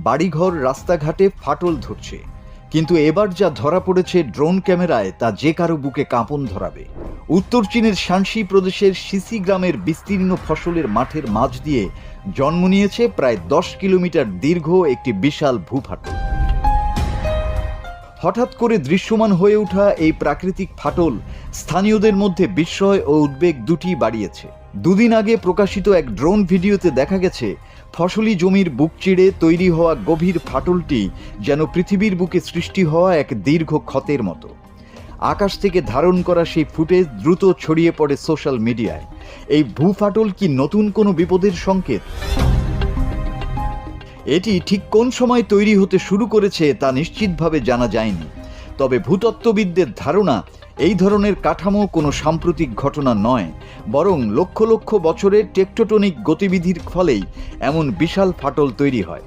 বাড়িঘর রাস্তাঘাটে ফাটল ধরছে, কিন্তু এবার যা ধরা পড়েছে ড্রোন ক্যামেরায় তা যে কারো বুকে কাঁপন ধরাবে। উত্তর চীনের শানসি প্রদেশের সিসি গ্রামের বিস্তীর্ণ ফসলের মাঠের মাঝ দিয়ে জন্ম নিয়েছে প্রায় 10 কিলোমিটার দীর্ঘ একটি বিশাল ভূফাটল। হঠাৎ করে দৃশ্যমান হয়ে ওঠা এই প্রাকৃতিক ফাটল স্থানীয়দের মধ্যে বিস্ময় ও উদ্বেগ দুটি বাড়িয়েছে। দুদিন আগে প্রকাশিত এক ড্রোন ভিডিওতে দেখা গেছে ফসলি জমির বুক চিড়ে তৈরি হওয়া গভীর ফাটলটি যেন পৃথিবীর বুকে সৃষ্টি হওয়া এক দীর্ঘ ক্ষতের মতো। আকাশ থেকে ধারণ করা সেই ফুটেজ দ্রুত ছড়িয়ে পড়ে সোশ্যাল মিডিয়ায়। এই ভূফাটল কি নতুন কোনো বিপদের সংকেত? এটি ঠিক কোন সময় তৈরি হতে শুরু করেছে তা নিশ্চিতভাবে জানা যায়নি, তবে ভূতত্ত্ববিদদের ধারণা এই ধরনের কাঠামো কোনো সাম্প্রতিক ঘটনা নয়, বরং লক্ষ লক্ষ বছরের টেকটোনিক গতিবিধির ফলেই এমন বিশাল ফাটল তৈরি হয়।